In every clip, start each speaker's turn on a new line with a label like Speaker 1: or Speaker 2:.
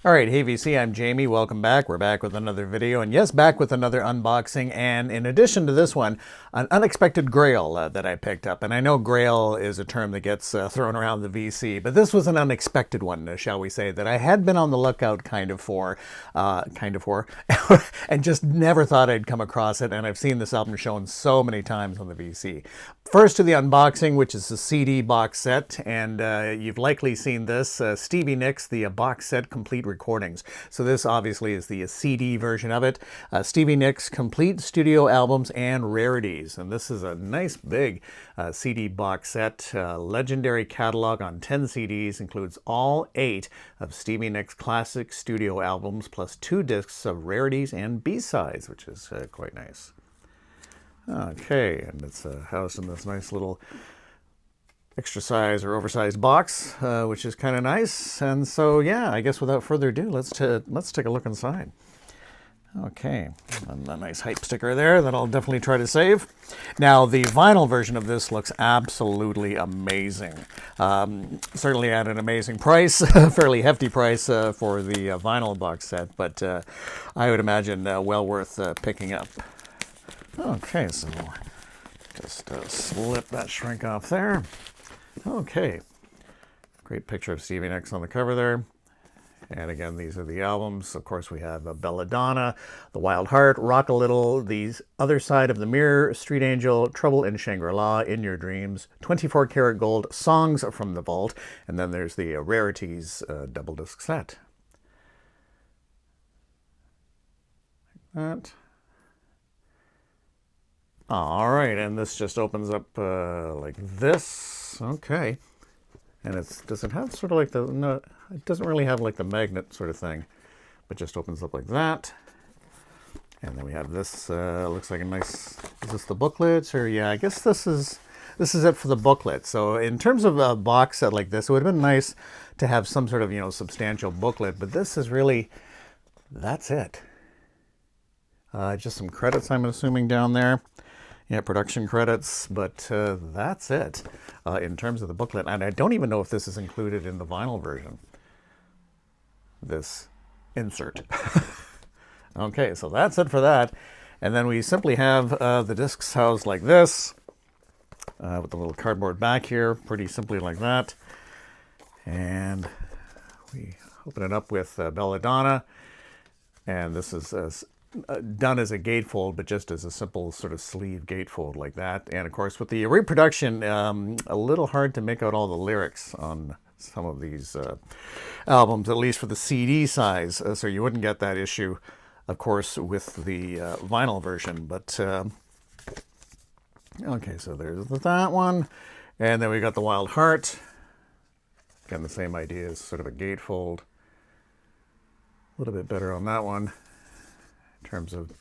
Speaker 1: All right, hey VC, I'm Jamie. Welcome back. We're back with another video, and yes, back with another unboxing. And in addition to this one, an unexpected grail that I picked up. And I know grail is a term that gets thrown around the VC, but this was an unexpected one, shall we say, that I had been on the lookout for, and just never thought I'd come across it. And I've seen this album shown so many times on the VC. First to the unboxing, which is the CD box set, and you've likely seen this, Stevie Nicks, the box set complete recordings. So this obviously is the CD version of it. Stevie Nicks complete studio albums and rarities, and this is a nice big CD box set. Legendary catalog on 10 CDs, includes all 8 of Stevie Nicks' classic studio albums, plus 2 discs of rarities and B-sides, which is quite nice. Okay, and it's housed in this nice little extra size or oversized box, which is kind of nice. And so, yeah, I guess without further ado, let's take a look inside. Okay, and a nice hype sticker there that I'll definitely try to save. Now, the vinyl version of this looks absolutely amazing. Certainly at an amazing price, a fairly hefty price for the vinyl box set, but I would imagine well worth picking up. Okay, so just slip that shrink off there. Okay, great picture of Stevie Nicks on the cover there. And again, these are the albums. Of course, we have Belladonna, The Wild Heart, Rock a Little, The Other Side of the Mirror, Street Angel, Trouble in Shangri-La, In Your Dreams, 24 Karat Gold, Songs from the Vault, and then there's the Rarities double disc set. Like that. All right, and this just opens up like this. Okay, and does it have sort of like no, it doesn't really have like the magnet sort of thing, but just opens up like that. And then we have this. Looks like a nice. Is this the booklet? Or yeah, I guess this is it for the booklet. So in terms of a box set like this, it would have been nice to have some sort of substantial booklet. But this is really, that's it. Just some credits, I'm assuming, down there. Yeah, production credits, but that's it in terms of the booklet. And I don't even know if this is included in the vinyl version, this insert. Okay, so that's it for that. And then we simply have the discs housed like this, with the little cardboard back here, pretty simply like that. And we open it up with Belladonna, and this is done as a gatefold, but just as a simple sort of sleeve gatefold like that. And of course, with the reproduction, a little hard to make out all the lyrics on some of these albums, at least for the CD size. So you wouldn't get that issue, of course, with the vinyl version. But okay, so there's that one. And then we got The Wild Heart. Again, the same idea as sort of a gatefold. A little bit better on that one, in terms of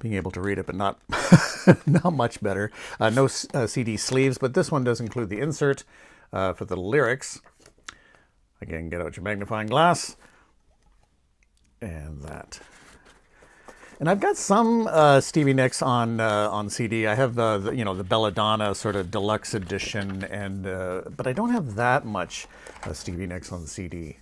Speaker 1: being able to read it, but not not much better. No CD sleeves, but this one does include the insert for the lyrics. Again, get out your magnifying glass. And that. And I've got some Stevie Nicks on CD. I have the Belladonna sort of deluxe edition, and but I don't have that much Stevie Nicks on the CD.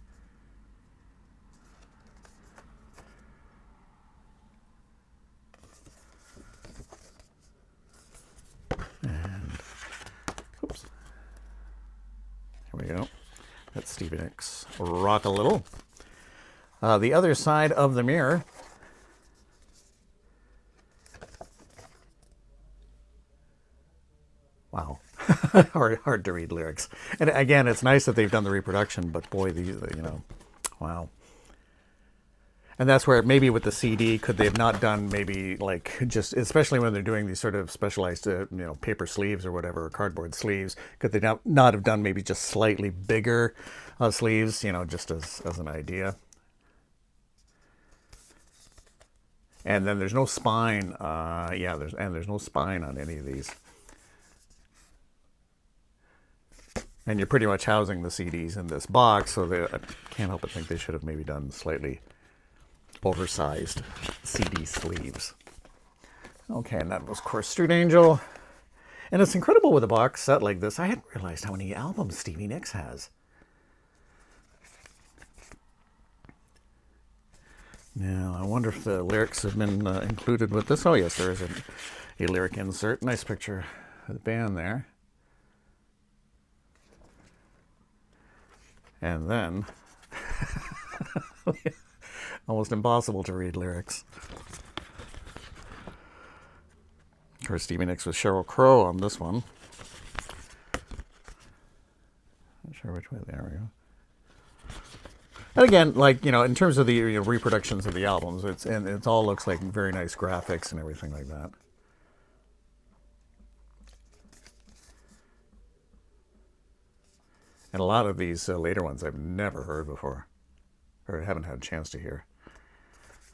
Speaker 1: And oops, here we go. That's Stevie Nicks, Rock a Little. The Other Side of the Mirror. Wow, hard to read lyrics. And again, it's nice that they've done the reproduction, but boy, these, wow. And that's where maybe with the CD, could they have not done maybe like just, especially when they're doing these sort of specialized, paper sleeves or whatever, or cardboard sleeves, could they not have done maybe just slightly bigger sleeves, just as an idea. And then there's no spine. There's no spine on any of these. And you're pretty much housing the CDs in this box, so I can't help but think they should have maybe done slightly oversized CD sleeves. Okay, and that was, of course, Street Angel. And it's incredible with a box set like this. I hadn't realized how many albums Stevie Nicks has. Now, I wonder if the lyrics have been included with this. Oh, yes, there is a lyric insert. Nice picture of the band there. And then, almost impossible to read lyrics. Of course, Stevie Nicks with Sheryl Crow on this one. Not sure which way. There we go. And again, like, you know, in terms of the reproductions of the albums, it all looks like very nice graphics and everything like that. And a lot of these later ones I've never heard before, or haven't had a chance to hear.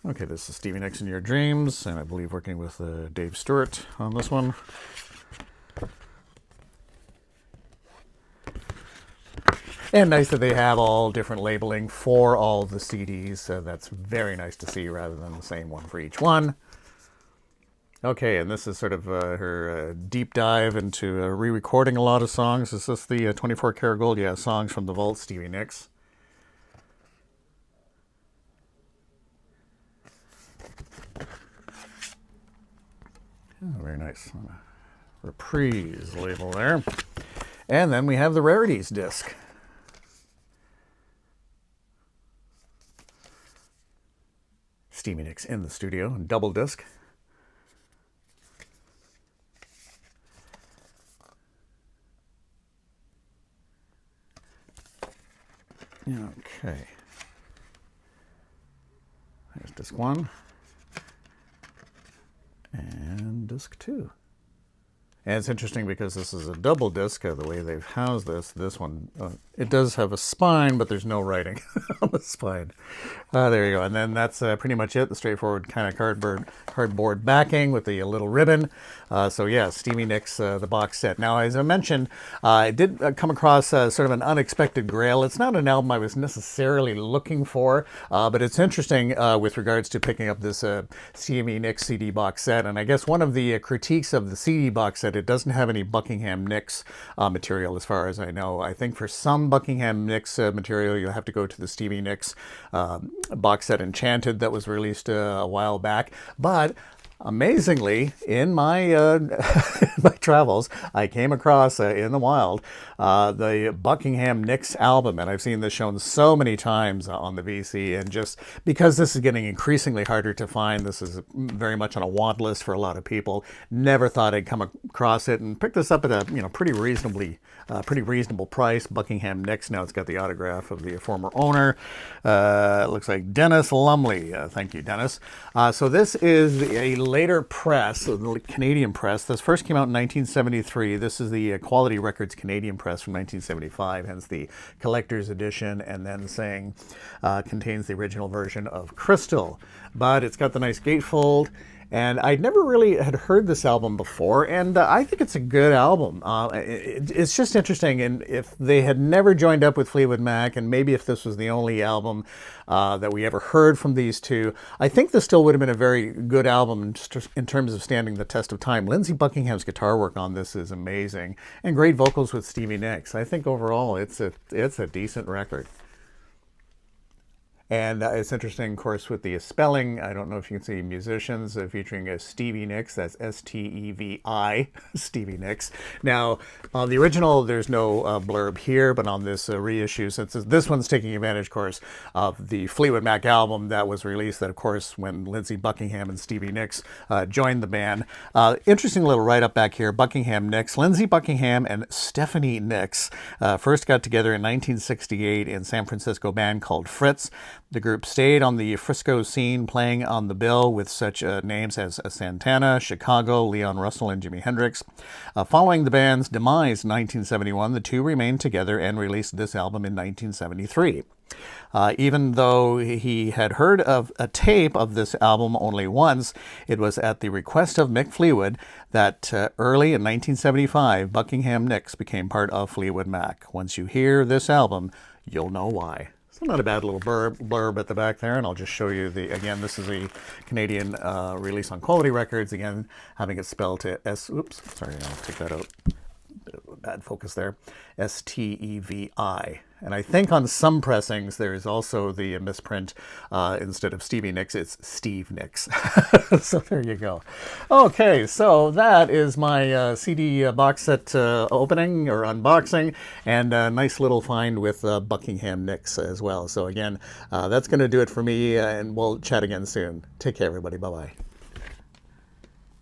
Speaker 1: Okay, this is Stevie Nicks in Your Dreams, and I believe working with Dave Stewart on this one. And nice that they have all different labeling for all the CDs. So that's very nice to see rather than the same one for each one. Okay, and this is sort of her deep dive into re-recording a lot of songs. Is this the 24 Karat Gold? Yeah, songs from the vault, Stevie Nicks. Oh, very nice. Reprise label there. And then we have the Rarities disc. Stevie Nicks in the studio, double disc. Okay. There's disc 1 and disc 2. And it's interesting because this is a double disc, the way they've housed this one, it does have a spine, but there's no writing on the spine. There you go. And then that's pretty much it, the straightforward kind of cardboard backing with the little ribbon. So yeah, Stevie Nicks, the box set. Now, as I mentioned, I did come across sort of an unexpected grail. It's not an album I was necessarily looking for, but it's interesting with regards to picking up this Stevie Nicks CD box set. And I guess one of the critiques of the CD box set, it doesn't have any Buckingham Nicks material as far as I know. I think for some Buckingham Nicks material, you'll have to go to the Stevie Nicks box set Enchanted that was released a while back. But amazingly, in my my travels, I came across in the wild the Buckingham Nicks album, and I've seen this shown so many times on the VC. And just because this is getting increasingly harder to find, this is very much on a want list for a lot of people. Never thought I'd come across it, and picked this up at a pretty reasonable price. Buckingham Nicks. Now it's got the autograph of the former owner. It looks like Dennis Lumley. Thank you, Dennis. So this is a later press, the Canadian press. This first came out in 1973. This is the Quality Records Canadian press from 1975, hence the collector's edition, and then saying contains the original version of Crystal. But it's got the nice gatefold. And I'd never really had heard this album before, and I think it's a good album. It's just interesting, and if they had never joined up with Fleetwood Mac, and maybe if this was the only album that we ever heard from these two, I think this still would have been a very good album in terms of standing the test of time. Lindsey Buckingham's guitar work on this is amazing, and great vocals with Stevie Nicks. I think overall it's a decent record. And it's interesting, of course, with the spelling. I don't know if you can see musicians featuring Stevie Nicks. That's S-T-E-V-I, Stevie Nicks. Now, on the original, there's no blurb here, but on this reissue, since this one's taking advantage, of course, of the Fleetwood Mac album that was released, that, of course, when Lindsey Buckingham and Stevie Nicks joined the band. Interesting little write-up back here. Buckingham Nicks. Lindsey Buckingham and Stephanie Nicks first got together in 1968 in San Francisco band called Fritz. The group stayed on the Frisco scene, playing on the bill with such names as Santana, Chicago, Leon Russell, and Jimi Hendrix. Following the band's demise in 1971, the two remained together and released this album in 1973. Even though he had heard of a tape of this album only once, it was at the request of Mick Fleetwood that early in 1975, Buckingham Nicks became part of Fleetwood Mac. Once you hear this album, you'll know why. So not a bad little blurb at the back there, and I'll just show you again, this is a Canadian release on Quality Records, again, having it spelled to I'll take that out. Bit of a bad focus there. S-T-E-V-I. And I think on some pressings there's also the misprint. Instead of Stevie Nicks, it's Steve Nicks. So there you go. Okay, so that is my CD box set opening or unboxing, and a nice little find with Buckingham Nicks as well. So again, that's going to do it for me, and we'll chat again soon. Take care, everybody. Bye-bye.